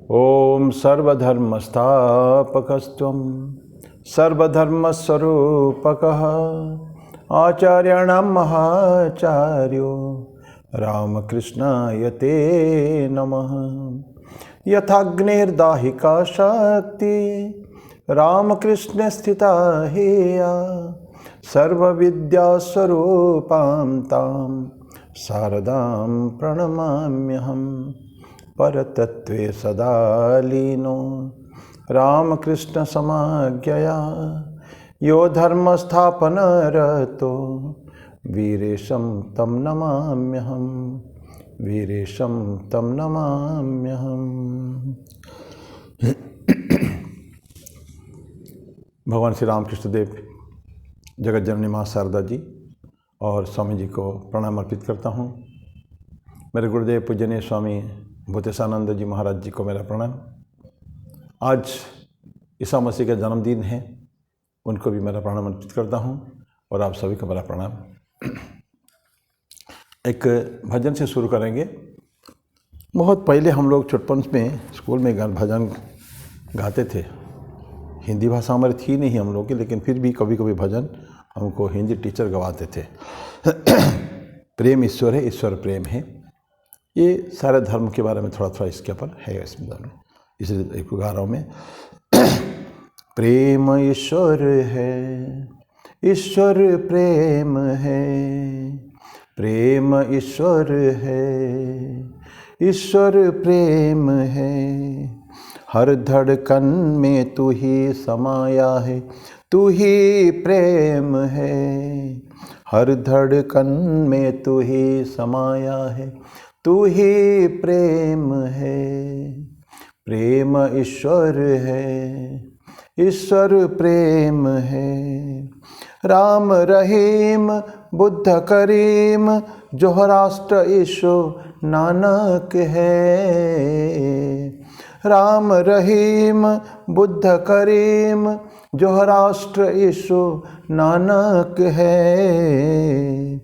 ओम सर्वधर्मस्थापकस्त्वं सर्वधर्मस्वरूपकः आचार्याणां महाचार्यो रामकृष्णाय ते नमः। यथाग्निर्दाहिका शक्ति रामकृष्णे स्थिता हेया सर्वविद्यास्वरूपां तां शारदां प्रणमाम्यहम्। परतत्त्वे सदा लीनो रामकृष्ण समाज्ञया यो धर्मस्थापनरतो वीरेशं तं नमाम्यहम्। वीरेशं तं नमाम्यहम्। भगवान श्री रामकृष्ण देव जगत जननी माँ शारदा जी और स्वामी जी को प्रणाम अर्पित करता हूँ। मेरे गुरुदेव पूजनीय स्वामी भूतेशानंद जी महाराज जी को मेरा प्रणाम। आज ईसा मसीह का जन्मदिन है, उनको भी मेरा प्रणाम अर्पित करता हूँ और आप सभी को मेरा प्रणाम। एक भजन से शुरू करेंगे। बहुत पहले हम लोग चुटपन में स्कूल में भजन गाते थे। हिंदी भाषा हमारी थी नहीं हम लोग की, लेकिन फिर भी कभी कभी भजन हमको हिंदी टीचर गवाते थे। प्रेम ईश्वर है, ईश्वर प्रेम है। ये सारे धर्म के बारे में थोड़ा थोड़ा इसके ऊपर है इसमें, इसलिए एक गा रहा हूँ मैं। प्रेम ईश्वर है, ईश्वर प्रेम है। प्रेम ईश्वर है, ईश्वर प्रेम है। हर धड़कन में तू ही समाया है, तू ही प्रेम है। हर धड़कन में तू ही समाया है, तू ही प्रेम है। प्रेम ईश्वर है, ईश्वर प्रेम है। राम रहीम बुद्ध करीम जोहराष्ट्र ईशो नानक है। राम रहीम बुद्ध करीम जोहराष्ट्र ईशो नानक है।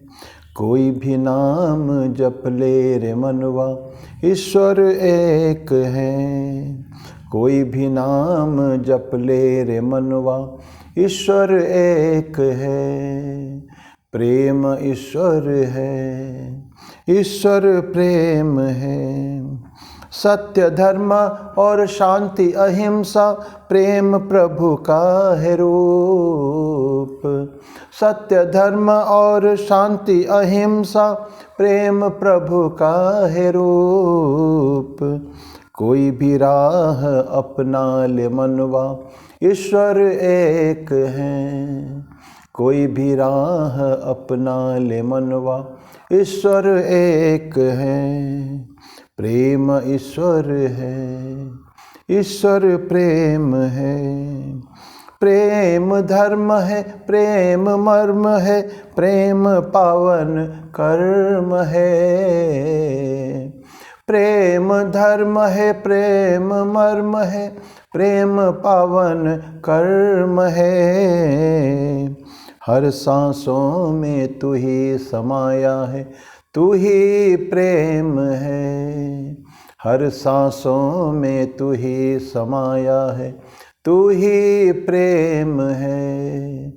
कोई भी नाम जप ले रे मनवा, ईश्वर एक है। कोई भी नाम जप ले रे मनवा, ईश्वर एक है। प्रेम ईश्वर है, ईश्वर प्रेम है। सत्य धर्म और शांति अहिंसा प्रेम प्रभु का है रूप। सत्य धर्म और शांति अहिंसा प्रेम प्रभु का है रूप। कोई भी राह अपना ले मनवा, ईश्वर एक है। कोई भी राह अपना ले मनवा, ईश्वर एक है। प्रेम ईश्वर है, ईश्वर प्रेम है। प्रेम धर्म है, प्रेम मर्म है, प्रेम पावन कर्म है। प्रेम धर्म है, प्रेम मर्म है, प्रेम पावन कर्म है। हर सांसों में तू ही समाया है, तू ही प्रेम है। हर सांसों में तू ही समाया है, तू ही प्रेम है।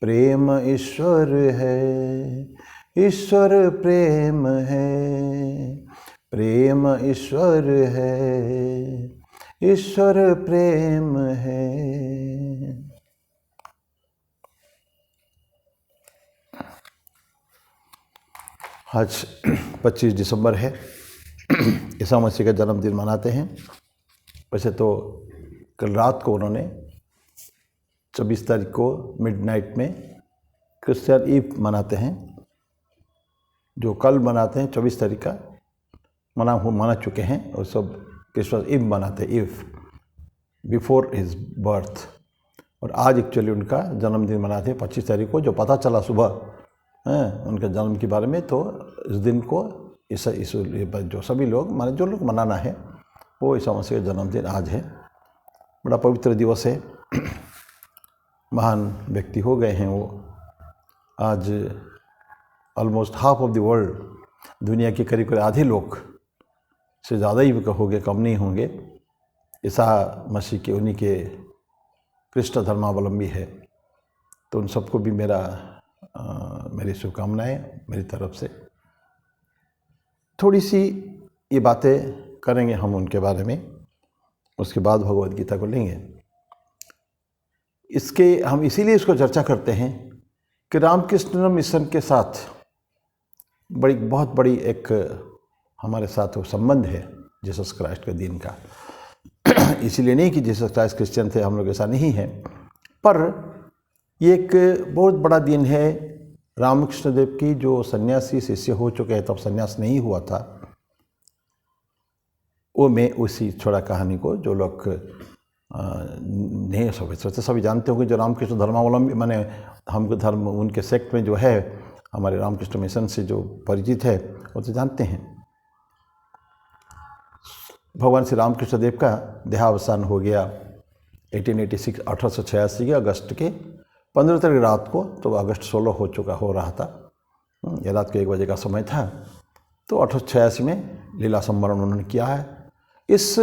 प्रेम ईश्वर है, ईश्वर प्रेम है। प्रेम ईश्वर है, ईश्वर प्रेम है। आज 25 दिसंबर है, ईसा मसीह का जन्मदिन मनाते हैं। वैसे तो कल रात को उन्होंने 24 तारीख को मिडनाइट में क्रिश्चियन ईव मनाते हैं। जो कल मनाते हैं 24 तारीख का मना चुके हैं, और सब क्रिसमस ईव मनाते हैं, ईव बिफोर हिज बर्थ। और आज एक्चुअली उनका जन्मदिन मनाते हैं 25 तारीख को। जो पता चला सुबह उनके जन्म के बारे में, तो इस दिन को इस जो सभी लोग जो लोग मनाना है वो ईसा मसीह का जन्मदिन आज है। बड़ा पवित्र दिवस है। महान व्यक्ति हो गए हैं वो। आज almost half of the world, दुनिया के करीब करीब आधे लोग से ज़्यादा ही होंगे, कम नहीं होंगे, ईसा मसीह के उन्हीं के कृष्ण धर्मावलंबी है, तो उन सबको भी मेरी शुभकामनाएं मेरी तरफ से। थोड़ी सी ये बातें करेंगे हम उनके बारे में, उसके बाद भगवद गीता को लेंगे। हम इसीलिए इसको चर्चा करते हैं कि रामकृष्ण मिशन के साथ बहुत बड़ी एक हमारे साथ वो संबंध है जीसस क्राइस्ट के दिन का। इसीलिए नहीं कि जीसस क्राइस्ट क्रिश्चियन थे, हम लोग ऐसा नहीं है, पर ये एक बहुत बड़ा दिन है रामकृष्ण देव की, जो सन्यासी शिष्य हो चुके हैं, तब सन्यास नहीं हुआ था। वो मैं उसी छोटा कहानी को जो लोग नहीं सोचते सभी जानते होंगे, जो रामकृष्ण धर्मावलंबी माने हमको धर्म उनके सेक्ट में जो है, हमारे रामकृष्ण मिशन से जो परिचित है वो तो जानते हैं। भगवान श्री रामकृष्ण देव का देहावसान हो गया 1886 के अगस्त के 15 तारीख रात को। तो अगस्त 16 हो रहा था, ये रात को 1 बजे का समय था। तो 1886 में लीला संवरण उन्होंने किया है। इस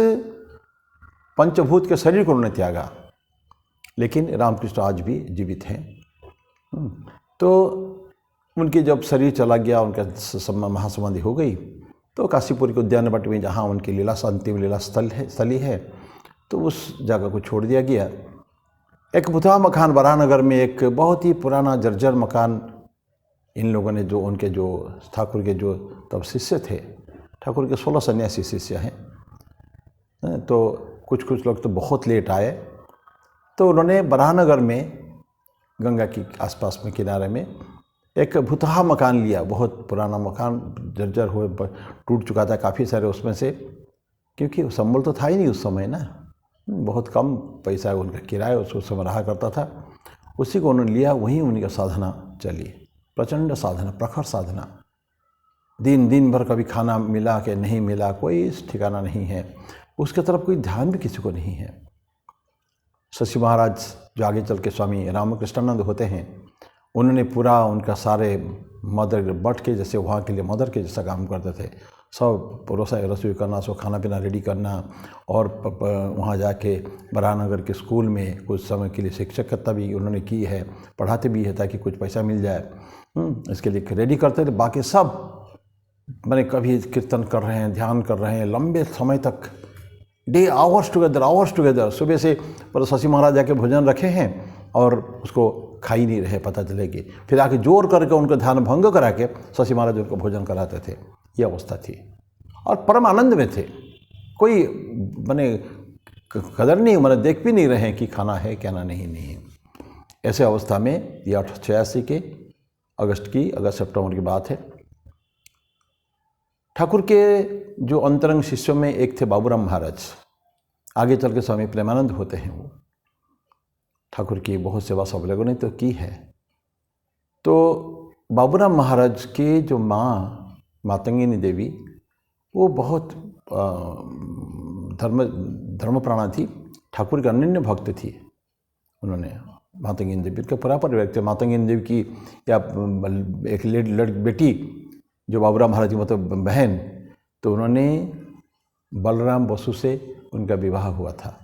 पंचभूत के शरीर को उन्होंने त्यागा, लेकिन रामकृष्ण आज भी जीवित हैं। तो उनके जब शरीर चला गया, उनका महासमाधि हो गई, तो काशीपुर के उद्यान बट में जहाँ उनकी अंतिम लीला स्थली है, तो उस जगह को छोड़ दिया गया। एक बुधा मकान बरानगर में, एक बहुत ही पुराना जर्जर मकान, इन लोगों ने जो ठाकुर के जो तब शिष्य थे, ठाकुर के 16 सन्यासी शिष्य हैं, तो कुछ लोग तो बहुत लेट आए, तो उन्होंने बरानगर में गंगा की आसपास में किनारे में एक भुतहा मकान लिया। बहुत पुराना मकान, जर्जर हो टूट चुका था काफ़ी सारे उसमें से, क्योंकि संबल तो था ही नहीं उस समय ना, बहुत कम पैसा उनका किराया उस समय रहा करता था। उसी को उन्होंने लिया, वहीं उनकी साधना चली, प्रचंड साधना, प्रखर साधना। दिन भर कभी खाना मिला कि नहीं मिला, कोई ठिकाना नहीं है, उसके तरफ कोई ध्यान भी किसी को नहीं है। शशि महाराज जो आगे चल के स्वामी रामकृष्णानंद होते हैं, उन्होंने पूरा उनका सारे मदर बट के जैसे वहाँ के लिए मदर के जैसा काम करते थे। सब रसोई करना, सब खाना पीना रेडी करना, और वहाँ जाके बरानगर के स्कूल में कुछ समय के लिए शिक्षकता भी उन्होंने की है, पढ़ाते भी है ताकि कुछ पैसा मिल जाए, इसके लिए रेडी करते थे। बाकी सब मैंने कभी कीर्तन कर रहे हैं, ध्यान कर रहे हैं लंबे समय तक, आवर्स टुगेदर। सुबह से पर शशि महाराज जाके भोजन रखे हैं और उसको खा ही नहीं रहे, पता चलेगी। फिर आके जोर करके उनको ध्यान भंग करा के शशि महाराज उनको भोजन कराते थे। ये अवस्था थी, और परम आनंद में थे। कोई कदर नहीं, देख भी नहीं रहे कि खाना है क्या ना नहीं। ऐसे अवस्था में ये 1886 के अगस्त सितंबर की बात है। ठाकुर के जो अंतरंग शिष्यों में एक थे बाबूराम महाराज, आगे चल के स्वामी प्रेमानंद होते हैं। वो ठाकुर की बहुत सेवा सब लोगों ने तो की है। तो बाबूराम महाराज के जो मातंगिनी देवी, वो बहुत धर्मप्राणा थी, ठाकुर के अनन्य भक्त थी। उन्होंने मातंगिनी देवी का पूरा परिवार थे। मातंगिनी देवी की या एक बेटी जो बाबूराम महाराज की मतलब बहन, तो उन्होंने बलराम बसु से उनका विवाह हुआ था।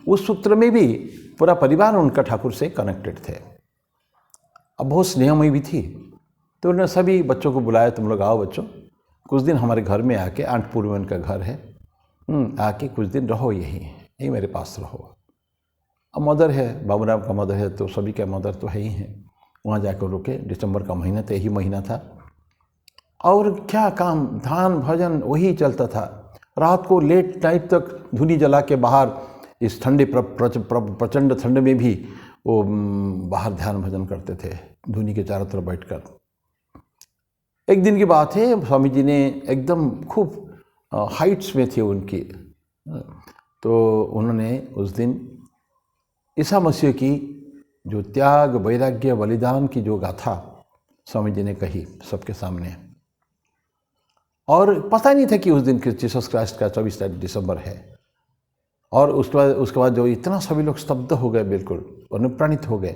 उस सूत्र में भी पूरा परिवार उनका ठाकुर से कनेक्टेड थे। अब बहुत स्नेहमयी भी थी, तो उन्होंने सभी बच्चों को बुलाया, तुम लोग आओ बच्चों, कुछ दिन हमारे घर में आके, आंटपुर में उनका घर है, आके कुछ दिन रहो, यही मेरे पास रहो। अब मदर है, बाबूराम का मदर है, तो सभी का मदर तो है ही है। वहाँ जाकर रुके। दिसंबर का महीना था, यही महीना था, और क्या काम, ध्यान भजन वही चलता था। रात को लेट नाइट तक धूनी जला के बाहर, इस ठंडे प्रचंड ठंड में भी वो बाहर ध्यान भजन करते थे, धूनी के चारों तरफ बैठकर। एक दिन की बात है, स्वामी जी ने एकदम खूब हाइट्स में थे उनकी, तो उन्होंने उस दिन ईसा मसीह की जो त्याग, वैराग्य, बलिदान की जो गाथा स्वामी जी ने कही सबके सामने। और पता नहीं था कि उस दिन जीसस क्राइस्ट का 24 दिसंबर है। और उसके बाद जो इतना सभी लोग स्तब्ध हो गए, बिल्कुल अनुप्राणित हो गए,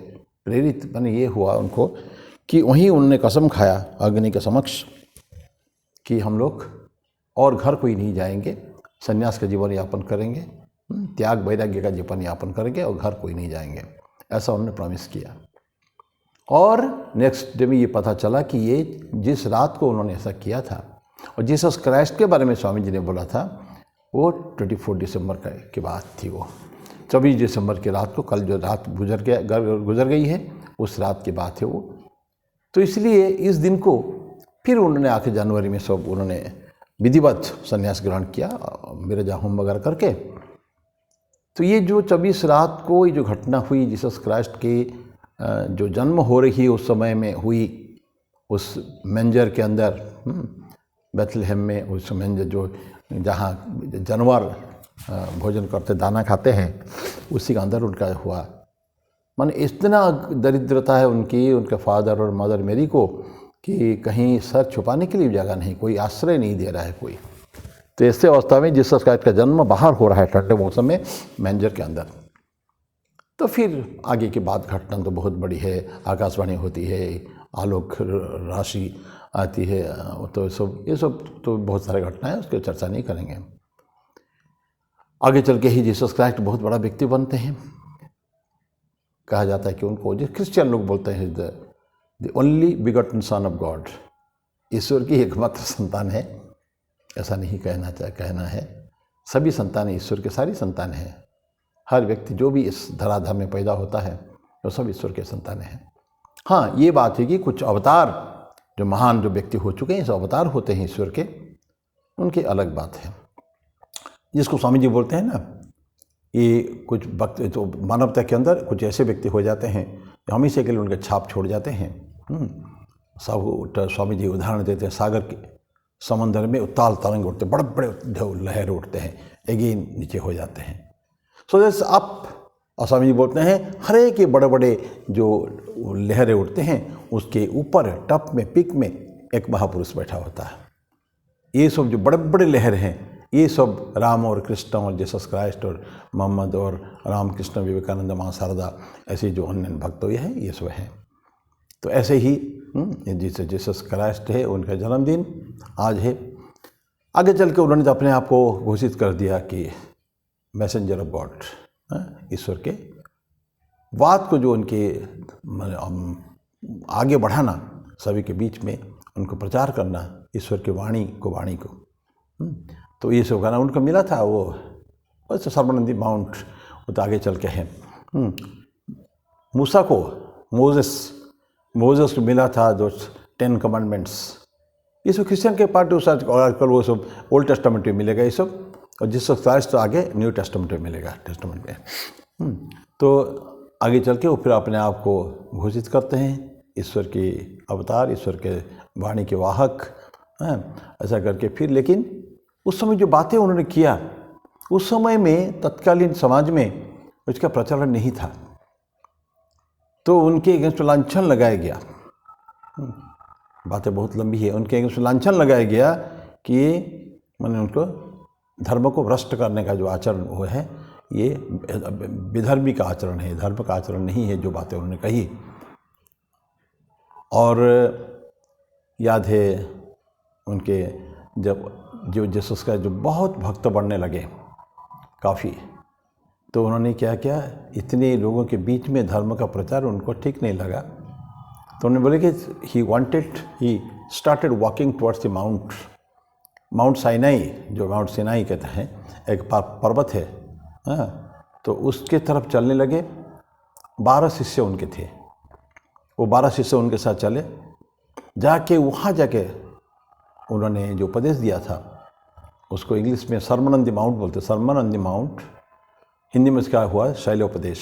प्रेरित मैंने ये हुआ उनको कि वहीं उन्होंने कसम खाया अग्नि के समक्ष कि हम लोग और घर कोई नहीं जाएंगे, संन्यास का जीवन यापन करेंगे, त्याग वैराग्य का जीवन यापन करेंगे और घर कोई नहीं जाएंगे, ऐसा उन्होंने प्रॉमिस किया। और नेक्स्ट डे में ये पता चला कि ये जिस रात को उन्होंने ऐसा किया था और जीसस क्राइस्ट के बारे में स्वामी जी ने बोला था वो 24 दिसंबर की बात थी। वो 24 दिसंबर की रात को, कल जो रात गुजर गई है उस रात की बात है वो। तो इसलिए इस दिन को फिर उन्होंने आके जनवरी में सब उन्होंने विधिवत संन्यास ग्रहण किया, विरजा होम वगैरह करके। तो ये जो 24 रात को ये जो घटना हुई जीसस क्राइस्ट की जो जन्म हो रही है उस समय में हुई, उस मेंजर के अंदर बेथलेहेम में, उस मेंजर जो जहाँ जानवर भोजन करते दाना खाते हैं उसी के अंदर उनका हुआ। माने इतना दरिद्रता है उनके फादर और मदर मेरी को कि कहीं सर छुपाने के लिए जगह नहीं, कोई आश्रय नहीं दे रहा है कोई। तो ऐसे अवस्था में जीसस क्राइस्ट का जन्म बाहर हो रहा है ठंडे मौसम में मेंजर के अंदर। तो फिर आगे की बात घटना तो बहुत बड़ी है, आकाशवाणी होती है, आलोक राशि आती है, तो ये सब तो बहुत सारे घटनाएं, उसकी चर्चा नहीं करेंगे। आगे चल के ही जीसस क्राइस्ट बहुत बड़ा व्यक्ति बनते हैं। कहा जाता है कि उनको जो क्रिश्चियन लोग बोलते हैं the only begotten son of God, ईश्वर की एकमात्र संतान है। ऐसा नहीं कहना है, सभी संतानें ईश्वर के, सारी संतानें हैं। हर व्यक्ति जो भी इस धराधाम में पैदा होता है वो सब ईश्वर के संतानें हैं। हाँ, ये बात है कि कुछ अवतार जो महान जो व्यक्ति हो चुके हैं, सब अवतार होते हैं ईश्वर के, उनकी अलग बात है। जिसको स्वामी जी बोलते हैं ना, ये कुछ वक्त तो मानवता के अंदर कुछ ऐसे व्यक्ति हो जाते हैं जो हमेशा के लिए उनके छाप छोड़ जाते हैं। सब स्वामी जी उदाहरण देते हैं, सागर के समंदर में उताल तरंग उठते, बड़े बड़े लहर उठते हैं, अगेन नीचे हो जाते हैं। So that's up. और स्वामी जी बोलते हैं हर एक के बड़े बड़े जो लहरें उठते हैं उसके ऊपर टप में पिक में एक महापुरुष बैठा होता है। ये सब जो बड़े बड़े लहर हैं ये सब राम और कृष्ण और जीसस क्राइस्ट और मोहम्मद और रामकृष्ण विवेकानंद माँ शारदा ऐसे जो अन्य भक्त हुए हैं ये सब हैं। तो ऐसे ही जीसस क्राइस्ट है, उनका जन्मदिन आज है। आगे चल के उन्होंने तो अपने आप को घोषित कर दिया कि मैसेंजर ऑफ गॉड, ईश्वर के बात को जो उनके आगे बढ़ाना, सभी के बीच में उनको प्रचार करना ईश्वर की वाणी को। तो ये सब गाना उनको मिला था, वो बस सर्वनंदी माउंट, वो तो आगे चल के है। मूसा को मोजेस को मिला था जो 10 कमांडमेंट्स। ये सब क्रिश्चियन के पार्ट उस आजकल वो सब ओल्ड टेस्टामेंट में मिलेगा ये सब, और जीसस क्राइस्ट तो आगे न्यू टेस्टामेंट में मिलेगा, टेस्टामेंट में। तो आगे चल के वो फिर अपने आप को घोषित करते हैं ईश्वर की अवतार, ईश्वर के वाणी के वाहक, ऐसा करके फिर। लेकिन उस समय जो बातें उन्होंने किया, उस समय में तत्कालीन समाज में उसका प्रचलन नहीं था, तो उनके अगेंस्ट लांछन लगाया गया। बातें बहुत लंबी है। उनके अगेंस्ट लांछन लगाया गया कि मैंने उनको धर्म को भ्रष्ट करने का जो आचरण वो है, ये विधर्मी का आचरण है, धर्म का आचरण नहीं है जो बातें उन्होंने कही। और याद है उनके जब जो जीसस का जो बहुत भक्त बढ़ने लगे काफ़ी, तो उन्होंने क्या किया, इतने लोगों के बीच में धर्म का प्रचार उनको ठीक नहीं लगा। तो उन्होंने बोले कि he started walking towards the mount Sinai, जो माउंट सिनाई कहते हैं, एक पर्वत है, तो उसके तरफ चलने लगे। 12 शिष्य उनके थे, वो 12 शिष्य उनके साथ चले, जाके वहाँ जाके उन्होंने जो उपदेश दिया था उसको इंग्लिश में सरमन ऑन द माउंट बोलते, sermon on the mount. Hindi में इसका हुआ शैलोपदेश,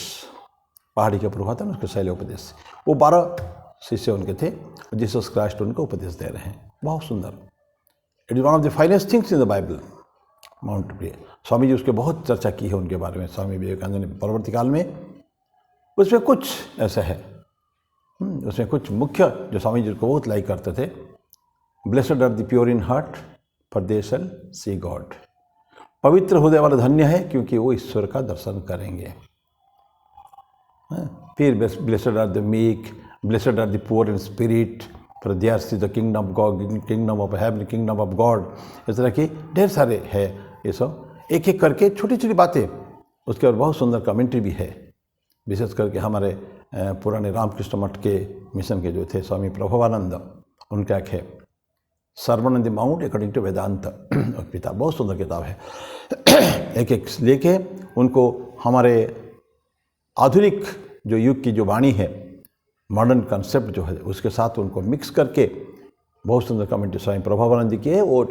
पहाड़ी के ऊपर हुआ था ना उसको शैलोपदेश। वो 12 शिष्य उनके थे, जीसस क्राइस्ट उनको उपदेश दे रहे हैं, बहुत सुंदर। It is one of the finest things in the Bible, mount पे। स्वामी जी उसके बहुत चर्चा की है उनके बारे में, स्वामी विवेकानंद ने परवर्ती काल में। उसमें कुछ ऐसा है, उसमें कुछ मुख्य जो स्वामी जी को बहुत लाइक करते थे। Blessed are the pure in heart for they shall see God. पवित्र हृदय वाला धन्य है क्योंकि वो ईश्वर का दर्शन करेंगे। फिर blessed are the meek, blessed are the poor in spirit for theirs is the kingdom of God, kingdom of heaven, kingdom of God. इस तरह की ढेर सारे है ये सब। एक एक करके छोटी छोटी बातें, उसके और बहुत सुंदर कमेंट्री भी है। विशेष करके हमारे पुराने रामकृष्ण मठ के मिशन के जो थे स्वामी प्रभवानंद, उनका एक है sermon on the mount according to Vedanta, किताब बहुत सुंदर किताब है। एक एक लेके उनको हमारे आधुनिक जो युग की जो वाणी है, मॉडर्न कंसेप्ट जो है, उसके साथ उनको मिक्स करके बहुत सुंदर कमेंट्री स्वामी प्रभवानंद जी की है। वो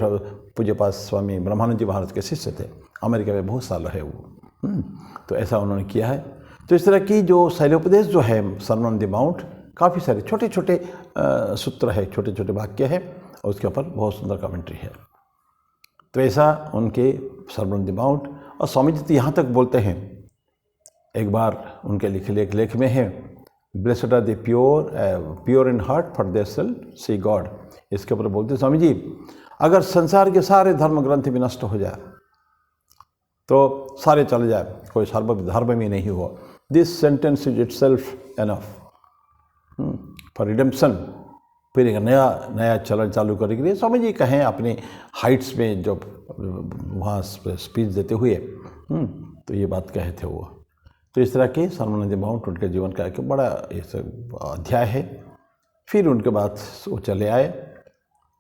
पूज्य पास स्वामी ब्रह्मानंद जी महाराज के शिष्य थे, अमेरिका में बहुत साल रहे वो। तो ऐसा उन्होंने किया है। तो इस तरह की जो शैलोपदेश जो है सर्मन ऑन द माउंट, काफ़ी सारे छोटे छोटे सूत्र है, छोटे छोटे वाक्य है, और उसके ऊपर बहुत सुंदर कमेंट्री है। तो ऐसा उनके सर्मन ऑन द माउंट। और स्वामी जी तो यहाँ तक बोलते हैं, एक बार उनके लिखे लेख में है, blessed are the pure in heart for they shall see God. इसके ऊपर बोलते हैं स्वामी जी, अगर संसार के सारे धर्म ग्रंथ भी नष्ट हो जाए तो सारे चले जाए, कोई धर्म में नहीं हुआ, this sentence is it self enough for redemption. फिर एक नया चलन चालू करने के लिए स्वामी जी कहें अपने हाइट्स में जब वहाँ स्पीच देते हुए, तो ये बात कहे थे वो। तो इस तरह के सर्मन ऑन द माउंट उनके जीवन का एक बड़ा अध्याय है। फिर उनके बाद वो चले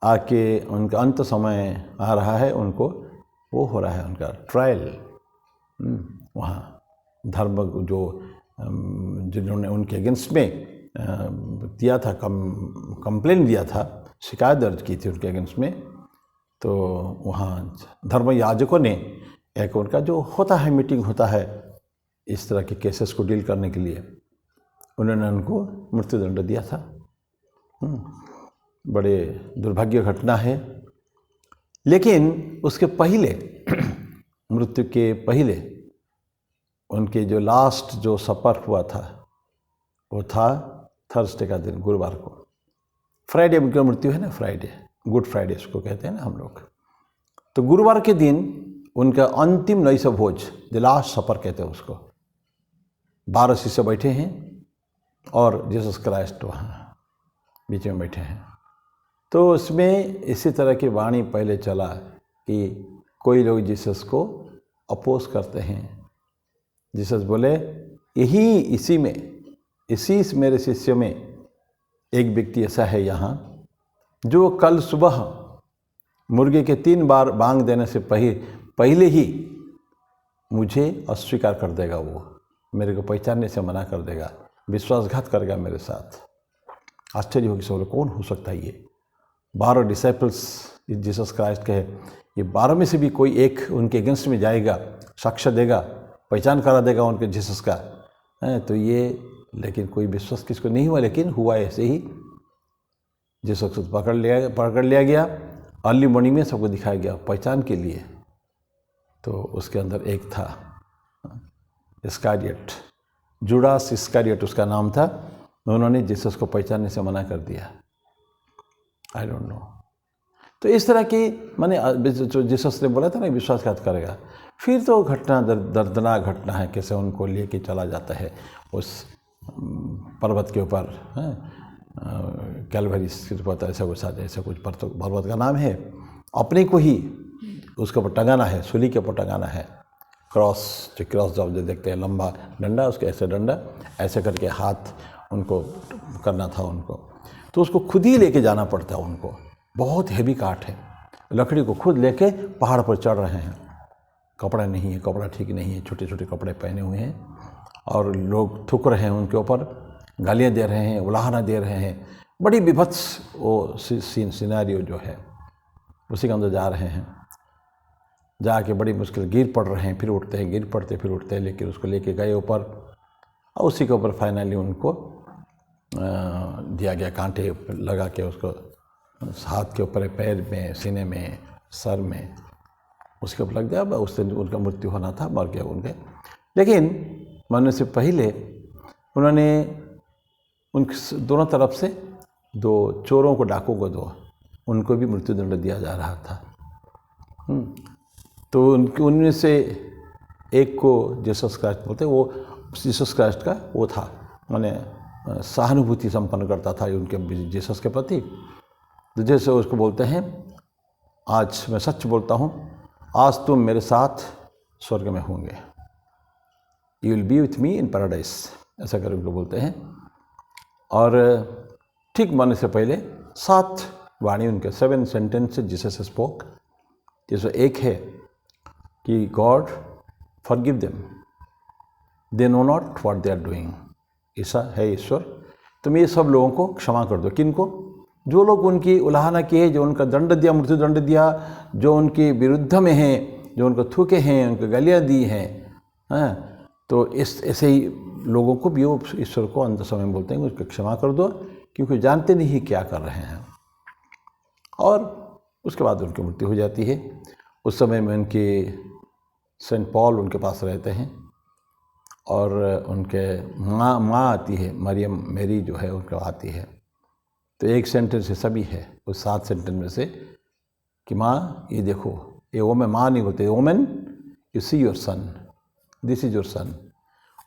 आके उनका अंत समय आ रहा है, उनको वो हो रहा है उनका ट्रायल वहाँ धर्म जो जिन्होंने उनके अगेंस्ट में दिया था, कंप्लेन दिया था, शिकायत दर्ज की थी उनके अगेंस्ट में। तो वहाँ धर्म याजकों ने एक उनका जो होता है मीटिंग होता है इस तरह के केसेस को डील करने के लिए, उन्होंने उनको मृत्युदंड दिया था। बड़े दुर्भाग्य घटना है। लेकिन उसके पहले मृत्यु के पहले उनके जो लास्ट जो सफ़र हुआ था वो था थर्सडे का दिन, गुरुवार को। फ्राइडे उनकी मृत्यु है ना, फ्राइडे, गुड फ्राइडे उसको कहते हैं ना हम लोग। तो गुरुवार के दिन उनका अंतिम नैश भोज, द लास्ट सफ़र कहते हैं उसको। 12 शिष्य बैठे हैं और जीसस क्राइस्ट वहाँ बीच में बैठे हैं। तो उसमें इसी तरह की वाणी पहले चला कि कोई लोग जीसस को अपोज करते हैं। जीसस बोले इसी मेरे शिष्य में एक व्यक्ति ऐसा है यहाँ जो कल सुबह मुर्गे के 3 बार बांग देने से पहले ही मुझे अस्वीकार कर देगा, वो मेरे को पहचानने से मना कर देगा, विश्वासघात करेगा मेरे साथ। आश्चर्य होगी सब लोग, कौन हो सकता है ये? 12 डिसाइपल्स जीसस क्राइस्ट के हैं, ये 12 में से भी कोई एक उनके अगेंस्ट में जाएगा, साक्ष्य देगा, पहचान करा देगा उनके जीसस का है। तो ये लेकिन कोई विश्वास किसको नहीं हुआ, लेकिन हुआ ऐसे ही। जीसस को पकड़ लिया गया, अर्ली मॉर्निंग में सबको दिखाया गया पहचान के लिए। तो उसके अंदर एक था इस्कारियट, जुडास इस्कारियट उसका नाम था। उन्होंने जीसस को पहचानने से मना कर दिया। I don't know. तो इस तरह की माने जो जीसस ने बोला था ना विश्वासघात करेगा। फिर तो घटना दर्दनाक घटना है, कैसे उनको लेके चला जाता है उस पर्वत के ऊपर, कैलवरी पर्वत ऐसा कुछ पर्वत का नाम है। अपने को ही उसके ऊपर टंगाना है, सूली के ऊपर टंगाना है। क्रॉस जब देखते हैं लंबा डंडा, उसके ऐसे डंडा ऐसे करके हाथ उनको करना था उनको। तो उसको खुद ही लेके जाना पड़ता है उनको। बहुत हेवी काट है, लकड़ी को खुद लेके पहाड़ पर चढ़ रहे हैं। कपड़ा नहीं है, कपड़ा ठीक नहीं है, छोटे छोटे कपड़े पहने हुए हैं और लोग थूक रहे हैं उनके ऊपर, गालियाँ दे रहे हैं, उलाहना दे रहे हैं। बड़ी विभत्स वो सिनेरियो जो है उसी के अंदर जा रहे हैं। जाके बड़ी मुश्किल गिर पड़ रहे हैं, फिर उठते हैं, गिर पड़ते फिर उठते हैं, लेकिन उसको लेके गए ऊपर और उसी के ऊपर फाइनली उनको दिया गया, कांटे लगा के उसको हाथ के ऊपर, पैर में, सीने में, सर में उसके ऊपर लग गया। उससे उनका मृत्यु होना था, मर गया उनके। लेकिन मरने से पहले उन्होंने उन दोनों तरफ से 2 चोरों को, डाकू को, 2 उनको भी मृत्युदंड दिया जा रहा था। तो उनमें से एक को जीसस क्राइस्ट बोलते, वो जीसस क्राइस्ट का वो था, माने सहानुभूति संपन्न करता था उनके जीसस के प्रति। तो जैसे उसको बोलते हैं, आज मैं सच बोलता हूँ, आज तुम मेरे साथ स्वर्ग में होंगे। You will be with me in paradise, ऐसा करके उनको बोलते हैं। और ठीक मरने से पहले 7 वाणी उनके 7 सेंटेंसेस जीसस स्पोक, जिसमें एक है कि God forgive them, they know not what they are doing. ऐसा है ईश्वर, तुम ये सब लोगों को क्षमा कर दो। किनको? जो लोग उनकी उल्लंघना किए, जो उनका दंड दिया, मृत्यु दंड दिया, जो उनके विरुद्ध में हैं, जो उनको थूके हैं, उनको गालियाँ दी हैं। हाँ, तो इस ऐसे ही लोगों को भी वो ईश्वर को अंत समय में बोलते हैं उसको क्षमा कर दो, क्योंकि जानते नहीं क्या कर रहे हैं। और उसके बाद उनकी मृत्यु हो जाती है। उस समय में उनके सेंट पॉल उनके पास रहते हैं और उनके माँ आती है, मरियम मेरी जो है उनका आती है। तो एक सेंटेंस ऐसा भी है उस 7 सेंटेंस में से कि माँ ये देखो, ये वोमेन, माँ नहीं बोलते, women you see your son, this is your son.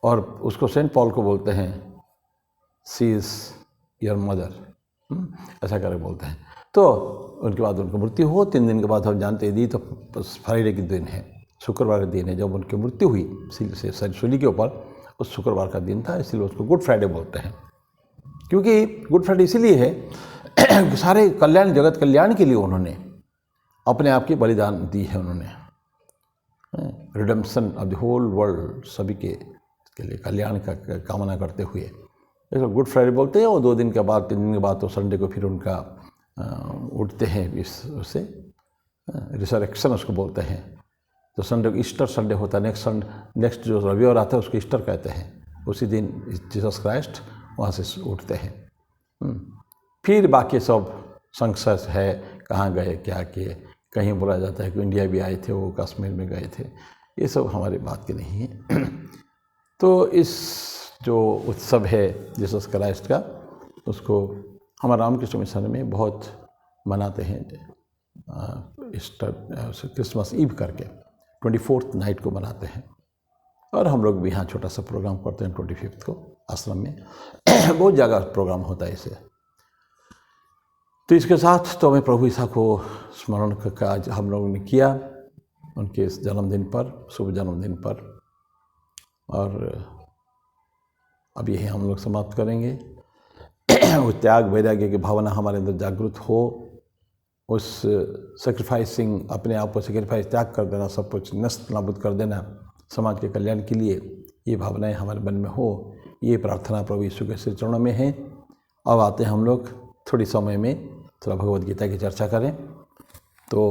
और उसको सेंट पॉल को बोलते हैं सी इज़ योर मदर, ऐसा करके बोलते हैं। तो उनके बाद उनको मृत्यु हो, 3 दिन के बाद हम जानते हैं दी तो फ्राइडे के दिन है, शुक्रवार का दिन है जब उनकी मृत्यु हुई सूली के ऊपर। उस शुक्रवार का दिन था, इसलिए उसको गुड फ्राइडे बोलते हैं। क्योंकि गुड फ्राइडे इसीलिए है सारे कल्याण, जगत कल्याण के लिए उन्होंने अपने आप की बलिदान दी है। उन्होंने redemption of the whole world, सभी के लिए कल्याण का कामना करते हुए इसको गुड फ्राइडे बोलते हैं। और 2 दिन के बाद, 3 दिन के बाद तो संडे को फिर उनका उठते हैं उससे, रिसरेक्शन उसको बोलते हैं। तो संडे को ईस्टर संडे होता है, नेक्स्ट जो रविवार आता है उसको ईस्टर कहते हैं। उसी दिन जीसस क्राइस्ट वहाँ से उठते हैं। फिर बाकी सब संघर्ष है, कहाँ गए, क्या किए। कहीं बोला जाता है कि इंडिया भी आए थे, वो कश्मीर में गए थे, ये सब हमारी बात की नहीं है। तो इस जो उत्सव है जीसस क्राइस्ट का, उसको हमारा रामकृष्ण मिशन में बहुत मनाते हैं। ईस्टर, क्रिसमस ईव करके 24th नाइट को मनाते हैं। और हम लोग भी यहाँ छोटा सा प्रोग्राम करते हैं 25th को आश्रम में। बहुत जगह प्रोग्राम होता है इसे। तो इसके साथ तो हमें प्रभु ईसा को स्मरण का आज हम लोगों ने किया उनके इस जन्मदिन पर, शुभ जन्मदिन पर। और अब यही हम लोग समाप्त करेंगे। वो त्याग वैराग्य की भावना हमारे अंदर जागृत हो, उस सेक्रीफाइसिंग, अपने आप को सेक्रीफाइस, त्याग कर देना, सब कुछ नष्ट नाबूद कर देना समाज के कल्याण के लिए, ये भावनाएं हमारे मन में हो, ये प्रार्थना प्रभु यीशु के श्री चरणों में है। अब आते हैं हम लोग थोड़ी समय में थोड़ा भगवद गीता की चर्चा करें। तो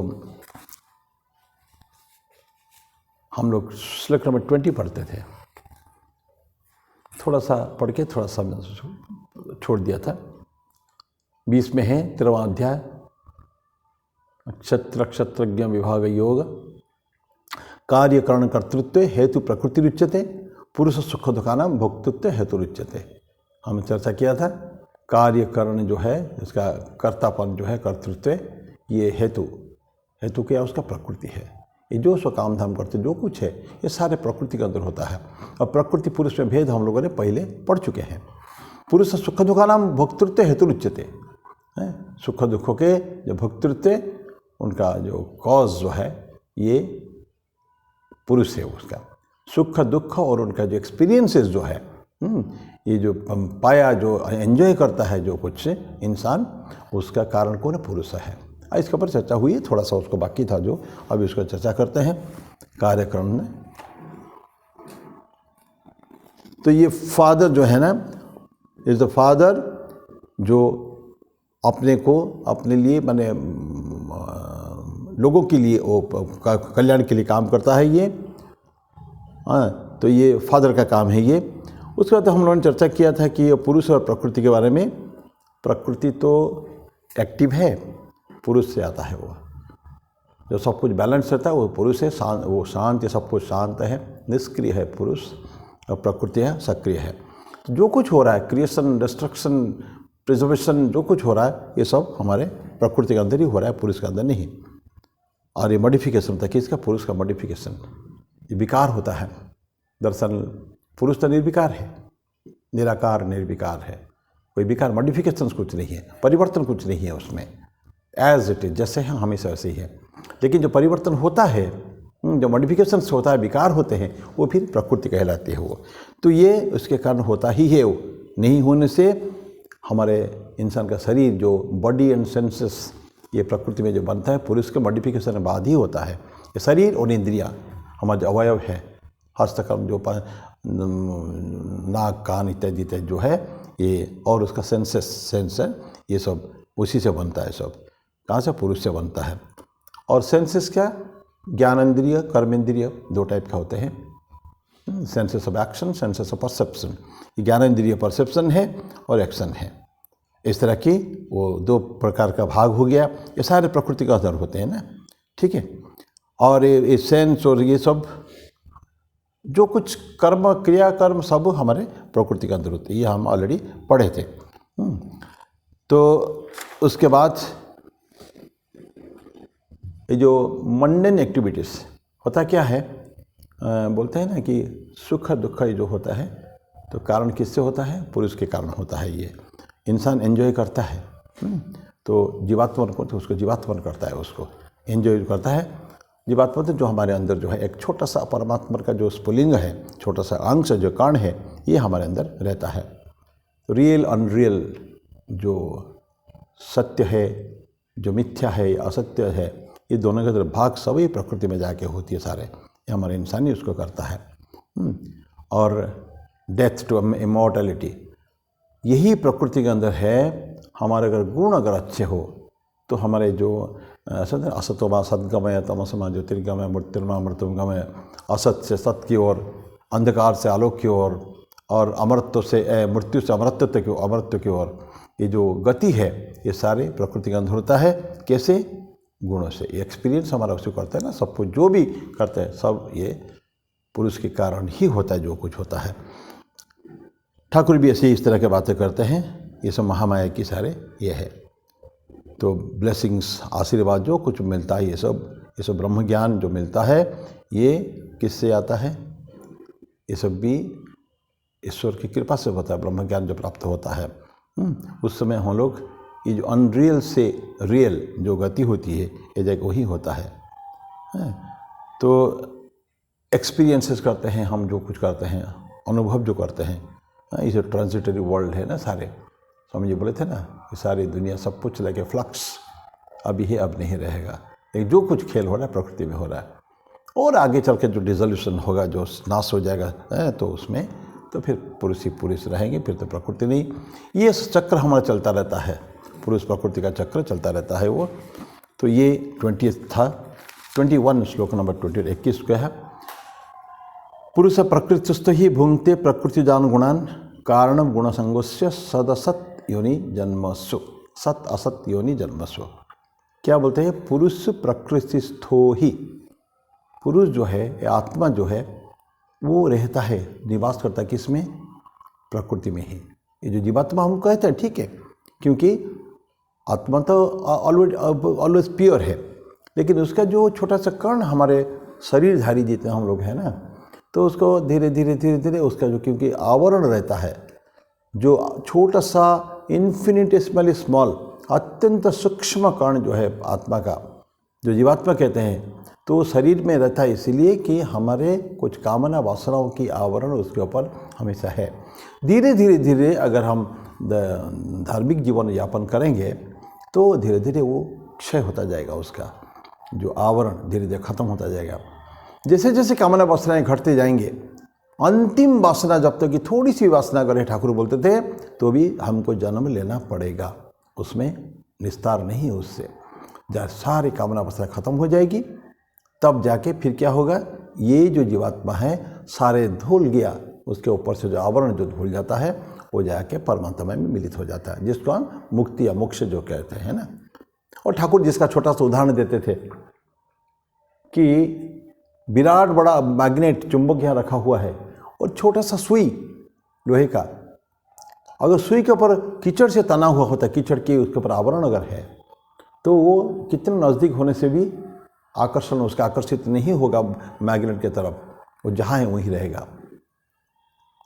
हम लोग श्लोक नंबर 20 पढ़ते थे, थोड़ा सा पढ़ के थोड़ा सा छोड़ दिया था। 20 में है 13वां अध्याय, क्षत्रज्ञ विभाग योग, कार्यकरण कर्तृत्व हेतु प्रकृति रुच्यते, पुरुष सुख दुखानाम भोक्तृत्व हेतु रुच्यते। हमने चर्चा किया था कार्यकरण जो है, इसका कर्तापन जो है, कर्तृत्व, ये हेतु क्या, उसका प्रकृति है। ये जो सो काम धाम करते जो कुछ है ये सारे प्रकृति के अंदर होता है। और प्रकृति पुरुष में भेद हम लोगों ने पहले पढ़ चुके हैं। पुरुष सुख दुखानाम भोक्तृत्व हेतु रुच्यते, सुख दुखों के जो भोक्तृत्व, उनका जो कॉज जो है ये पुरुष है। उसका सुख दुख और उनका जो एक्सपीरियंसेस जो है, ये जो पाया, जो एंजॉय करता है जो कुछ इंसान, उसका कारण कौन है? पुरुष है। इसके ऊपर चर्चा हुई है, थोड़ा सा उसको बाकी था जो अभी उसका चर्चा करते हैं कार्यक्रम में। तो ये फादर जो है ना, इज द फादर जो अपने को, अपने लिए, माने लोगों के लिए, वो कल्याण के लिए काम करता है ये। तो ये फादर का काम है ये। उसके बाद हम लोगों ने चर्चा किया था कि पुरुष और प्रकृति के बारे में। प्रकृति तो एक्टिव है, पुरुष से आता है वो, जो सब कुछ बैलेंस रहता है वो पुरुष है। वो शांत है, सब कुछ शांत है, निष्क्रिय है पुरुष, और प्रकृति है सक्रिय है। तो जो कुछ हो रहा है, क्रिएशन, डिस्ट्रक्शन, प्रिजर्वेशन, जो कुछ हो रहा है ये सब हमारे प्रकृति के अंदर ही हो रहा है, पुरुष के अंदर नहीं। और ये मॉडिफिकेशन होता है, किसका? पुरुष का मॉडिफिकेशन, ये विकार होता है। दरअसल पुरुष तो निर्विकार है, निराकार निर्विकार है, कोई विकार, मॉडिफिकेशन कुछ नहीं है, परिवर्तन कुछ नहीं है उसमें। एज इट इज, जैसे है हमेशा वैसे ही है। लेकिन जो परिवर्तन होता है जो मॉडिफिकेशंस होता है, विकार होते हैं, वो फिर प्रकृति कहलाती है वो। तो ये उसके कारण होता ही है। वो नहीं होने से हमारे इंसान का शरीर जो बॉडी एंड सेंसेस ये प्रकृति में जो बनता है, पुरुष के मॉडिफिकेशन के बाद ही होता है। ये शरीर और इंद्रियाँ हमारे जो अवयव है, हस्तकर्म जो नाक कान इत्यादि इत्यादि जो है ये, और उसका सेंसर ये सब उसी से बनता है। सब कहाँ से? पुरुष से बनता है। और सेंसेस क्या? ज्ञानेंद्रिय, कर्मेंद्रिय, दो टाइप का होते हैं। Senses of action, senses of perception. ज्ञानेंद्रिय परसेप्शन है और एक्शन है। इस तरह की वो दो प्रकार का भाग हो गया। ये सारे प्रकृति का आधार होते हैं ना, ठीक है। और ये सेंस और ये सब जो कुछ कर्म, क्रिया कर्म सब हमारे प्रकृति के अंदर होते हैं। ये हम ऑलरेडी पढ़े थे। तो उसके बाद ये जो मंडन एक्टिविटीज़ होता क्या है, बोलते हैं ना कि सुख दुख जो होता है तो कारण किससे होता है? पुरुष के कारण होता है। ये इंसान एंजॉय करता है तो जीवात्मन को, तो उसको जीवात्मन करता है, उसको एंजॉय करता है। जीवात्मा तो जो हमारे अंदर जो है एक छोटा सा परमात्मा का जो स्फुलिंग है, छोटा सा अंश जो कण है, ये हमारे अंदर रहता है। तो रियल अनरियल, जो सत्य है, जो मिथ्या है, असत्य है, ये दोनों के तरफ भाग सभी प्रकृति में जाके होती है सारे। ये हमारे इंसान ही उसको करता है। और डेथ टू इमॉर्टैलिटी, यही प्रकृति के अंदर है। हमारे अगर गुण अगर अच्छे हो तो हमारे जो असतोमा सद्गमय, तमसमा ज्योतिर्गमय, मृत्युर्मा मृत्युंगमय, असत से सत्य की ओर, अंधकार से आलोक की ओर, और अमरत्व से मृत्यु से अमरत्व की, अमरत्व की ओर, ये जो गति है ये सारे प्रकृति के अंदर होता है। कैसे? गुणों से। एक्सपीरियंस हमारा उसको करता है ना, सब कुछ जो भी करते हैं सब ये पुरुष के कारण ही होता है जो कुछ होता है। ठाकुर भी ऐसे इस तरह के बातें करते हैं। ये सब महामाया की सारे ये है। तो ब्लेसिंग्स, आशीर्वाद जो कुछ मिलता है, ये सब ब्रह्म ज्ञान जो मिलता है, ये किससे आता है? ये सब भी ईश्वर की कृपा से होता है। ब्रह्म ज्ञान जो प्राप्त होता है उस समय हम लोग ये जो अनरियल से रियल जो गति होती है, ये जगह वही होता है। तो एक्सपीरियंसेस करते हैं हम, जो कुछ करते हैं, अनुभव जो करते हैं, ये जो ट्रांजिटरी वर्ल्ड है ना सारे, स्वामी जी बोले थे ना, ये सारी दुनिया सब कुछ लगे फ्लक्स, अभी है अब नहीं रहेगा। एक जो कुछ खेल हो रहा है प्रकृति में हो रहा है, और आगे चल के जो डिसोल्यूशन होगा, जो नाश हो जाएगा, तो उसमें तो फिर पुरुष ही पुरुष रहेंगे, फिर तो प्रकृति नहीं। ये चक्र हमारा चलता रहता है, पुरुष प्रकृति का चक्र चलता रहता है वो। तो ये 20 था। 21 श्लोक नंबर 21 का है। पुरुष प्रकृतिस्थ ही भुंक्ते प्रकृति जान गुणान कारणम गुण संगोस्य सदसत योनि जन्मस्व, सत असत योनि जन्मस्व। क्या बोलते हैं? पुरुष प्रकृतिस्थो ही, पुरुष जो है, आत्मा जो है, वो रहता है, निवास करता है किसमें? प्रकृति में ही। ये जो जीवात्मा हम कहते हैं, ठीक है, क्योंकि आत्मा तो ऑलवेज प्योर है, लेकिन उसका जो छोटा सा कण हमारे शरीरधारी जितने हम लोग हैं ना, तो उसको धीरे धीरे उसका जो, क्योंकि आवरण रहता है, जो छोटा सा इन्फिनिटेसिमली स्मॉल, अत्यंत सूक्ष्म कण जो है आत्मा का, जो जीवात्मा कहते हैं, तो शरीर में रहता है इसलिए कि हमारे कुछ कामना वासनाओं की आवरण उसके ऊपर हमेशा है। धीरे धीरे अगर हम धार्मिक जीवन यापन करेंगे तो धीरे धीरे वो क्षय होता जाएगा, उसका जो आवरण धीरे धीरे खत्म होता जाएगा। जैसे जैसे कामना वासनाएं घटते जाएंगे, अंतिम वासना जब तक कि थोड़ी सी वासना करे, ठाकुर बोलते थे, तो भी हमको जन्म लेना पड़ेगा, उसमें निस्तार नहीं उससे। जब सारी कामना वासना खत्म हो जाएगी तब जाके फिर क्या होगा? ये जो जीवात्मा है सारे धुल गया, उसके ऊपर से जो आवरण जो धुल जाता है वो जाके परमात्मा में मिलित हो जाता है, जिसको हम मुक्ति या मोक्ष जो कहते हैं ना। और ठाकुर जिसका छोटा सा उदाहरण देते थे कि विराट बड़ा मैग्नेट चुंबक यहाँ रखा हुआ है और छोटा सा सुई लोहे का, अगर सुई के ऊपर कीचड़ से तना हुआ होता है, कीचड़ के उसके ऊपर आवरण अगर है, तो वो कितने नज़दीक होने से भी आकर्षण उसका आकर्षित नहीं होगा मैग्नेट की तरफ, वो जहाँ है वहीं रहेगा।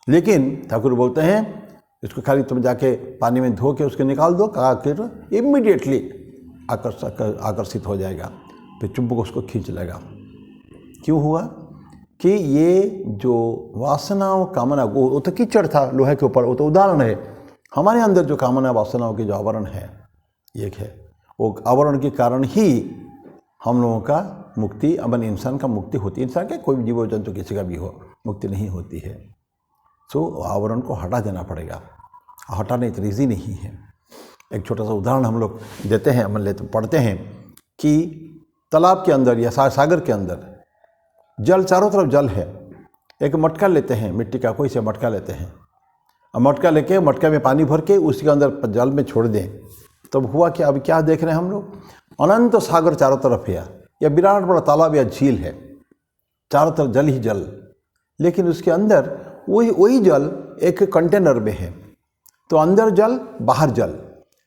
लेकिन ठाकुर बोलते हैं इसको खाली तुम जाके पानी में धो के उसके निकाल दो, इमीडिएटली आकर्षित हो जाएगा, फिर चुंबक उसको खींच लेगा। क्यों हुआ कि ये जो वासनाओं कामना, वो तो कीचड़ था लोहे के ऊपर, वो तो उदाहरण है। हमारे अंदर जो कामना वासनाओं के जो आवरण है एक है, वो आवरण के कारण ही हम लोगों का मुक्ति, अमन इंसान का मुक्ति होती है। इंसान क्या, कोई भी जीव जंतु किसी का भी हो, मुक्ति नहीं होती है। सो आवरण को हटा देना पड़ेगा, हटाने इतनी ईजी नहीं है। एक छोटा सा उदाहरण हम लोग देते हैं, हम लेते पढ़ते हैं कि तालाब के अंदर या सागर के अंदर जल, चारों तरफ जल है। एक मटका लेते हैं, मिट्टी का कोई से मटका लेते हैं, और मटका लेके मटका में पानी भर के उसके अंदर जल में छोड़ दें, तब हुआ कि अब क्या देख रहे हैं हम लोग, अनंत सागर चारों तरफ है, या विराट बड़ा तालाब या झील है, चारों तरफ जल ही जल, लेकिन उसके अंदर वही जल एक कंटेनर में है। तो अंदर जल बाहर जल,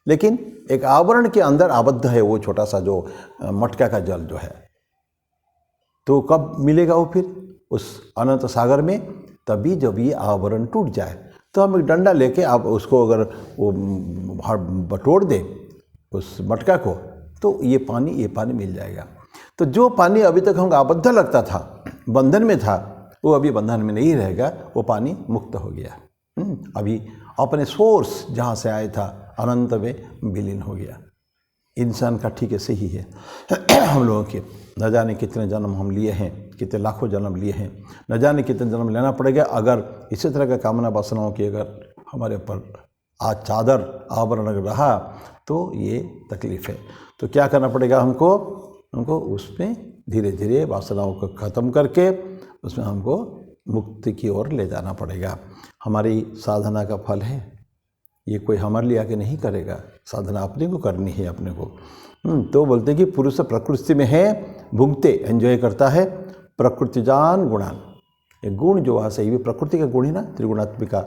लेकिन एक आवरण के अंदर आबद्ध है वो छोटा सा जो मटका का जल जो है। तो कब मिलेगा वो फिर उस अनंत सागर में? तभी जब ये आवरण टूट जाए। तो हम एक डंडा लेके आप उसको अगर वो बटोर दें उस मटका को, तो ये पानी मिल जाएगा। तो जो पानी अभी तक हमको आबद्ध लगता था, बंधन में था, वो अभी बंधन में नहीं रहेगा, वो पानी मुक्त हो गया। अभी अपने सोर्स जहाँ से आया था अनंत में विलीन हो गया। इंसान का ठीक ऐसे ही है। हम लोगों के न जाने कितने जन्म हम लिए हैं, कितने लाखों जन्म लिए हैं, न जाने कितने जन्म लेना पड़ेगा अगर इसी तरह का कामना वासनाओं की अगर हमारे ऊपर आज चादर आवरण रहा तो ये तकलीफ़ है। तो क्या करना पड़ेगा हमको उसमें धीरे धीरे वासनाओं को ख़त्म करके उसमें हमको मुक्ति की ओर ले जाना पड़ेगा। हमारी साधना का फल है, ये कोई हमारे लिए आके नहीं करेगा, साधना अपने को करनी है अपने को। तो बोलते हैं कि पुरुष प्रकृति में है, भुगते एंजॉय करता है, प्रकृतिजान गुणान। ये गुण जो वहाँ से ये भी प्रकृति का गुण ही ना, त्रिगुणात्मिका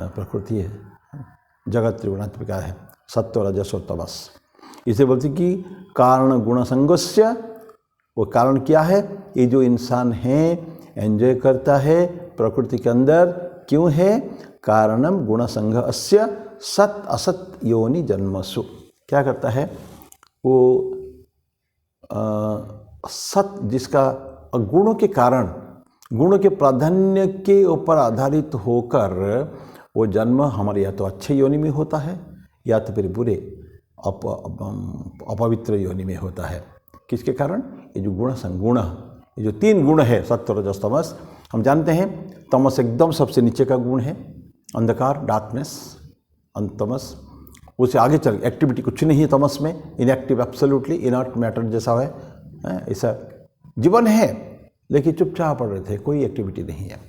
प्रकृति है, जगत त्रिगुणात्मिका है, सत्व रजस और तमस। इसे बोलते हैं कि कारण गुण संगस्य, वो कारण क्या है? ये जो इंसान है एंजॉय करता है प्रकृति के अंदर, क्यों है? कारणम गुण संग अस्य सत असत योनि जन्मसु। क्या करता है वो? सत जिसका गुणों के कारण, गुणों के प्राधान्य के ऊपर आधारित होकर वो जन्म हमारे या तो अच्छे योनि में होता है या तो फिर बुरे अपवित्र योनि में होता है। किसके कारण? ये जो गुण संगुण, ये जो तीन गुण है सत्व रजस तमस। हम जानते हैं तमस एकदम सबसे नीचे का गुण है, अंधकार, डार्कनेस, तमस। उससे आगे चल एक्टिविटी कुछ नहीं है तमस में, इनएक्टिव, एब्सोल्युटली इनर्ट मैटर जैसा है, ऐसा जीवन है, लेकिन चुपचाप पड़ रहे थे, कोई एक्टिविटी नहीं है।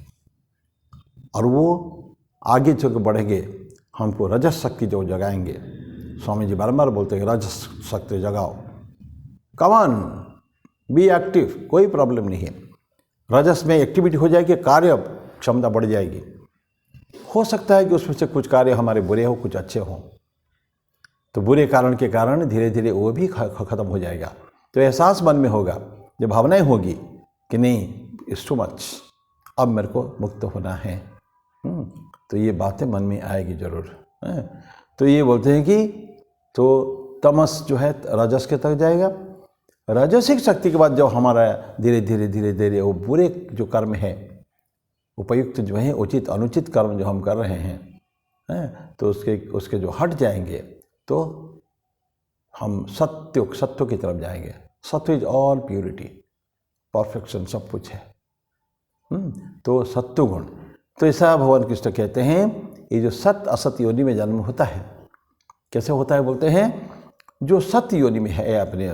और वो आगे चल बढ़ेंगे, हमको रजस शक्ति जो जगाएंगे। स्वामी जी बारंबार बोलते हैं रजस शक्ति जगाओ, कमान बी एक्टिव, कोई प्रॉब्लम नहीं है। रजस में एक्टिविटी हो जाएगी, कार्य क्षमता बढ़ जाएगी। हो सकता है कि उसमें से कुछ कार्य हमारे बुरे हो, कुछ अच्छे हों, तो बुरे कारण के कारण धीरे धीरे वो भी खत्म हो जाएगा। तो एहसास मन में होगा, जब भावनाएं होगी कि नहीं इट्स टू मच, अब मेरे को मुक्त होना है, तो ये बातें मन में आएगी जरूर। तो ये बोलते हैं कि तो तमस जो है रजस के तक जाएगा। राजसिक शक्ति के बाद जब हमारा धीरे धीरे वो बुरे जो कर्म है, उपयुक्त जो है, उचित अनुचित कर्म जो हम कर रहे हैं, तो उसके जो हट जाएंगे तो हम सत्व की तरफ जाएंगे। सत्व इज ऑल प्यूरिटी, परफेक्शन, सब कुछ है। तो सत्व गुण, तो ऐसा भगवान कृष्ण कहते हैं ये जो सत असत योनि में जन्म होता है, कैसे होता है? बोलते हैं जो सत्य योनि में है, अपने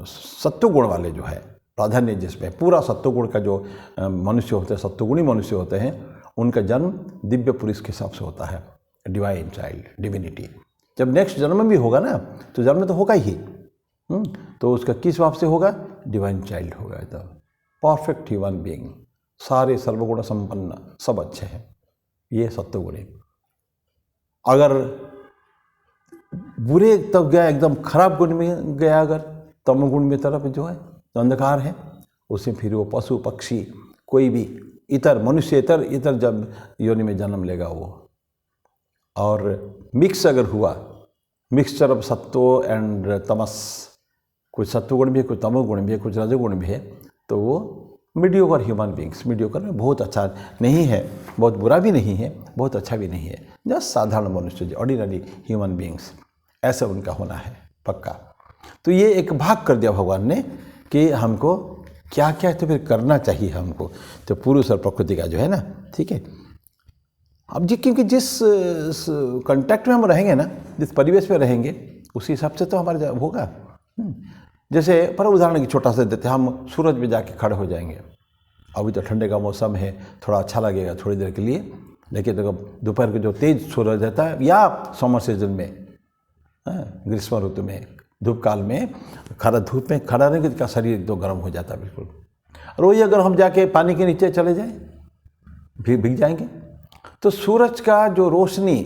सत्वगुण वाले जो है प्राधान्य, जिसमें पूरा सत्वगुण का जो मनुष्य होते हैं, सत्वगुणी मनुष्य होते हैं, उनका जन्म दिव्य पुरुष के हिसाब से होता है, डिवाइन चाइल्ड, डिविनिटी। जब नेक्स्ट जन्म भी होगा ना, तो जन्म तो होगा ही, तो उसका किस भाव से होगा? डिवाइन चाइल्ड होगा, तो परफेक्ट ह्यूमन बीइंग, सारे सर्वगुण संपन्न, सब अच्छे हैं, ये सत्वगुणी। अगर बुरे तब गया, एकदम खराब गुण में गया, अगर तमोगुण में तरफ जो है तो अंधकार है, उससे फिर वो पशु पक्षी कोई भी इतर मनुष्य इतर जब योनि में जन्म लेगा वो। और मिक्स अगर हुआ, मिक्सचर ऑफ सत्व एंड तमस, कुछ सत्वगुण भी है, कुछ तमोगुण भी है, कुछ रजोगुण भी है, तो वो मीडियोकर ह्यूमन बींग्स, मीडियोकर में बहुत अच्छा नहीं है, बहुत बुरा भी नहीं है, बहुत अच्छा भी नहीं है, जस्ट साधारण मनुष्य, ऑर्डिनरी ह्यूमन बींग्स, ऐसा उनका होना है पक्का। तो ये एक भाग कर दिया भगवान ने कि हमको क्या क्या तो फिर करना चाहिए हमको, तो पुरुष और प्रकृति का जो है ना, ठीक है। अब जी क्योंकि जिस कांटेक्ट में हम रहेंगे ना, जिस परिवेश में रहेंगे, उसी हिसाब से तो हमारा होगा। जैसे पर उदाहरण की छोटा सा देते हैं, हम सूरज में जाके खड़े हो जाएंगे। अभी तो ठंडे का मौसम है, थोड़ा अच्छा लगेगा थोड़ी देर के लिए, लेकिन दोपहर के जो तेज सूरज रहता है, या समर सीजन में, ग्रीष्म ऋतु में, धूप काल में, धूप में खड़ा रहेंगे तो शरीर एकदम गर्म हो जाता है बिल्कुल। और वही अगर हम जाके पानी के नीचे चले जाएं, भीग जाएंगे। तो सूरज का जो रोशनी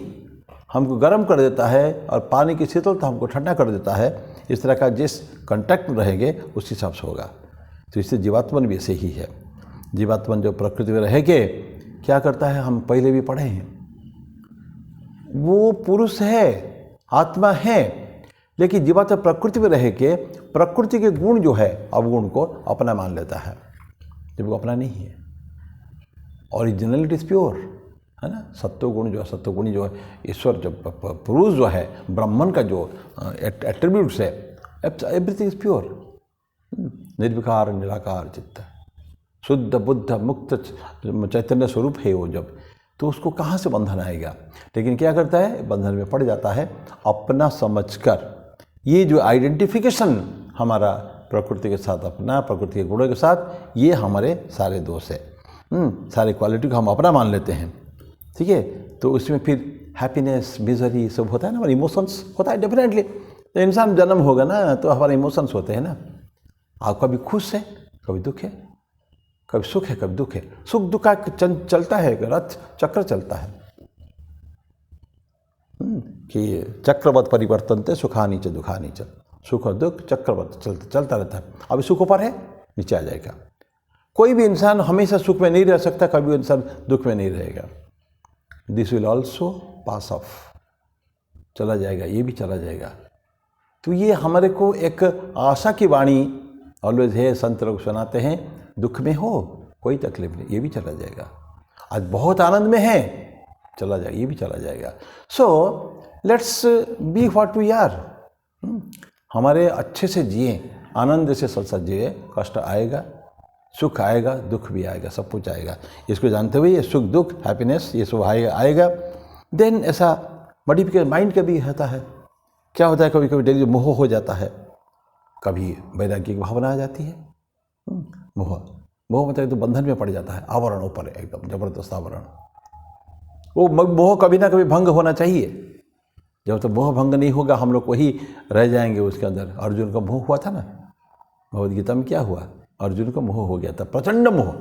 हमको गर्म कर देता है और पानी की शीतलता हमको ठंडा कर देता है, इस तरह का जिस कांटेक्ट में रहेंगे उस हिसाब से होगा। तो इससे जीवात्मन भी ऐसे ही है। जीवात्मन जो प्रकृति में रहेंगे क्या करता है, हम पहले भी पढ़े हैं, वो पुरुष है, आत्मा है, लेकिन जीवात्मा प्रकृति में रह के प्रकृति के गुण जो है अवगुण को अपना मान लेता है, जब वो अपना नहीं है। ओरिजिनल इट इज प्योर, है ना। सत्वगुण जो है, सत्वगुणी जो है ईश्वर, जो पुरुष जो है, ब्राह्मण का जो एट्रीब्यूट्स है, एवरीथिंग इज प्योर, निर्विकार निराकार चित्त, शुद्ध बुद्ध मुक्त चैतन्य स्वरूप है वो। जब तो उसको कहाँ से बंधन आएगा, लेकिन क्या करता है, बंधन में पड़ जाता है अपना समझकर। ये जो आइडेंटिफिकेशन हमारा प्रकृति के साथ, अपना प्रकृति के गुणों के साथ, ये हमारे सारे दोष है। सारे क्वालिटी को हम अपना मान लेते हैं, ठीक है। तो उसमें फिर हैप्पीनेस, मिजरी सब होता है ना, हमारे इमोशंस होता है डेफिनेटली। तो इंसान जन्म होगा ना तो हमारे इमोशंस होते हैं ना। आप कभी खुश है, कभी दुख है, कभी सुख है, कभी दुख है। सुख दुख का चलता है, रथ चक्र चलता है, कि चक्रवत परिवर्तन थे सुखानी च दुखानी च, सुख और दुख चक्रवत चलता रहता है। अभी सुख ऊपर है, नीचे आ जाएगा। कोई भी इंसान हमेशा सुख में नहीं रह सकता, कभी इंसान दुख में नहीं रहेगा। This will also pass of, चला जाएगा, ये भी चला जाएगा। तो ये हमारे को एक आशा की वाणी ऑलवेज है, संत लोग सुनाते हैं, दुख में हो कोई तकलीफ नहीं, ये भी चला जाएगा। आज बहुत आनंद में है, चला जाएगा, ये भी चला जाएगा। So let's be what we are. हमारे अच्छे से जिए, आनंद से संसार जिए। कष्ट आएगा, सुख आएगा, दुख भी आएगा, सब कुछ आएगा। इसको जानते हुए ये सुख दुख हैप्पीनेस ये सब आएगा। देन ऐसा मॉडिफिकेशन माइंड का भी होता है। क्या होता है, कभी कभी डेली मोह हो जाता है, कभी वैराग्य की भावना आ जाती है। मोह मतलब तो बंधन में पड़ जाता है, आवरण ऊपर है, एकदम जबरदस्त आवरण। वो मोह कभी ना कभी भंग होना चाहिए। जब तक मोह भंग नहीं होगा, हम लोग वही रह जाएंगे उसके अंदर। अर्जुन का मोह हुआ था ना, भगवद गीता में क्या हुआ, अर्जुन को मोह हो गया था, प्रचंड मोह।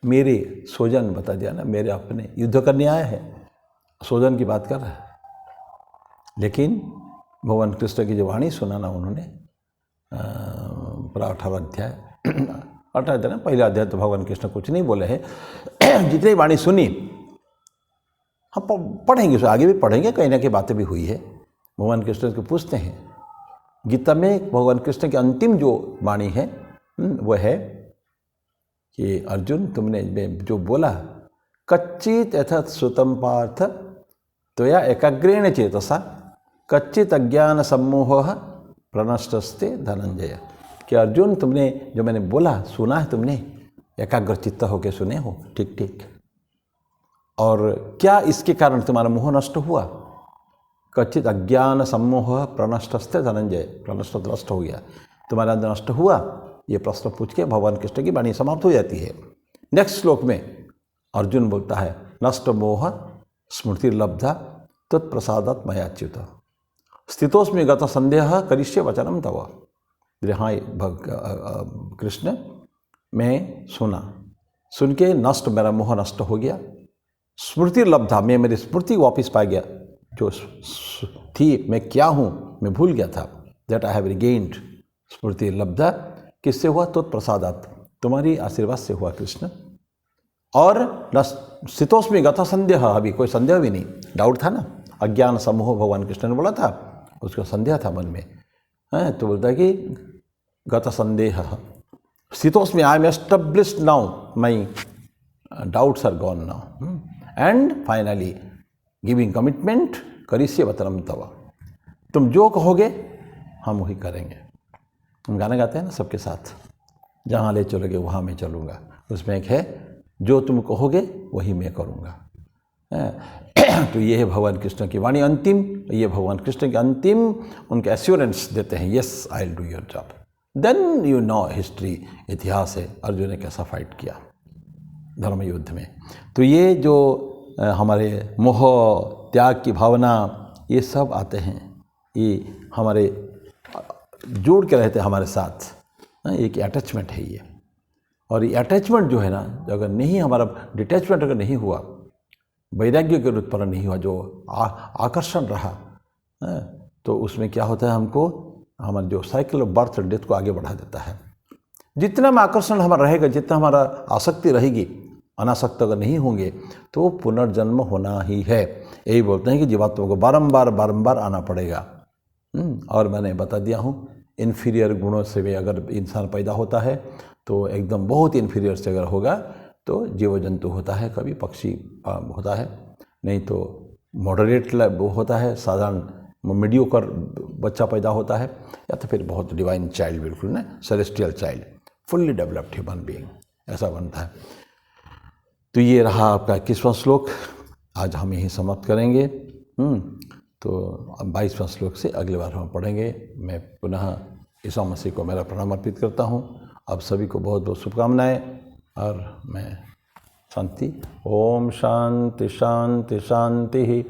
मेरे स्वजन बता दिया ना, मेरे अपने युद्ध करने आया है, स्वजन की बात कर रहा है। लेकिन भगवान कृष्ण की जो वाणी सुना ना उन्होंने, पूरा 18 अध्याय ना, पहले अध्याय तो भगवान कृष्ण कुछ नहीं बोले हैं। जितनी वाणी सुनी हम पढ़ेंगे, उसे आगे भी पढ़ेंगे, कहीं ना कहीं बातें भी हुई है। भगवान कृष्ण को पूछते हैं, गीता में भगवान कृष्ण की अंतिम जो वाणी है वो है कि अर्जुन तुमने जो बोला, कच्चित यथात श्रुतम पार्थ त्वया एकाग्रेण चेतसा कच्चित अज्ञान सम्मोह प्रणष्टस्ते धनंजय। कि अर्जुन तुमने जो मैंने बोला, सुना है तुमने, एकाग्र चित्त होकर सुने हो, ठीक ठीक, और क्या इसके कारण तुम्हारा मोह नष्ट हुआ? कच्चित अज्ञान सम्मोह प्रणष्टस्ते धनंजय, प्रणष्ट नष्ट हो गया, तुम्हारा अंदर नष्ट हुआ। ये प्रश्न पूछ के भगवान कृष्ण की वाणी समाप्त हो जाती है। नेक्स्ट श्लोक में अर्जुन बोलता है, नष्ट मोह स्मृति लब्धा तत्प्रसादात् मयाच्युत स्थितोस्मि गत संदेह करिष्ये वचनम तव। हाँ कृष्ण, मैं सुन के नष्ट, मेरा मोह नष्ट हो गया। स्मृति लब्धा, मैं मेरी स्मृति वापस पा गया, जो थी मैं क्या हूँ मैं भूल गया था। दैट आई हैव रिगेन्ड स्मृति लब्धा। किससे हुआ? तो प्रसादात, तुम्हारी आशीर्वाद से हुआ कृष्ण। और स्थितोस्मि गत संदेह, अभी कोई संदेह भी नहीं, डाउट था ना, अज्ञान समूह भगवान कृष्ण ने बोला था, उसका संदेह था मन में। तो बोलता है कि गत संदेह, शीतोष्ण में I am established now, my doubts are gone now, and finally giving commitment करिष्ये वचनं तव, तुम जो कहोगे हम वही करेंगे। हम गाना गाते हैं ना सबके साथ, जहाँ ले चलोगे वहाँ मैं चलूँगा, उसमें एक है जो तुम कहोगे वही मैं करूँगा। तो ये है भगवान कृष्ण की वाणी अंतिम, ये भगवान कृष्ण की अंतिम उनके एश्योरेंस देते हैं, yes I will do your job. Then you know history, इतिहास है अर्जुन ने कैसा फाइट किया धर्म युद्ध में। तो ये जो हमारे मोह त्याग की भावना ये सब आते हैं, ये हमारे जोड़ के रहते हैं हमारे साथ, एक अटैचमेंट है ये। और ये अटैचमेंट जो है ना, अगर नहीं हमारा डिटैचमेंट अगर नहीं हुआ, वैराग्य के उत्पन्न नहीं हुआ, जो आकर्षण रहा, तो उसमें क्या होता है, हमको हमारा जो cycle of birth and death को आगे बढ़ा देता है। जितना में आकर्षण हमारा रहेगा, जितना हमारा आसक्ति रहेगी, अनासक्त अगर नहीं होंगे तो पुनर्जन्म होना ही है। यही बोलते हैं कि जीवात्मा को बारंबार बारंबार आना पड़ेगा। और मैंने बता दिया हूँ, इन्फीरियर गुणों से भी अगर इंसान पैदा होता है तो एकदम बहुत इन्फीरियर से अगर होगा तो जीव जंतु होता है, कभी पक्षी होता है, नहीं तो मॉडरेट होता है, साधारण मीडियोकर बच्चा पैदा होता है, या तो फिर बहुत डिवाइन चाइल्ड, बिल्कुल ना celestial child, fully developed human being, ऐसा बनता है। तो ये रहा आपका 21वां श्लोक, आज हम यहीं समाप्त करेंगे। तो 22वां श्लोक से अगले बार हम पढ़ेंगे। मैं पुनः ईसा मसीह को मेरा प्रणाम अर्पित करता हूँ। आप सभी को बहुत बहुत शुभकामनाएं, और मैं शांति। ओम शांति शांति शांति।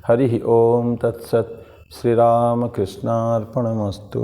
हरि ओम तत्सत। श्री राम कृष्णार्पणमस्तु।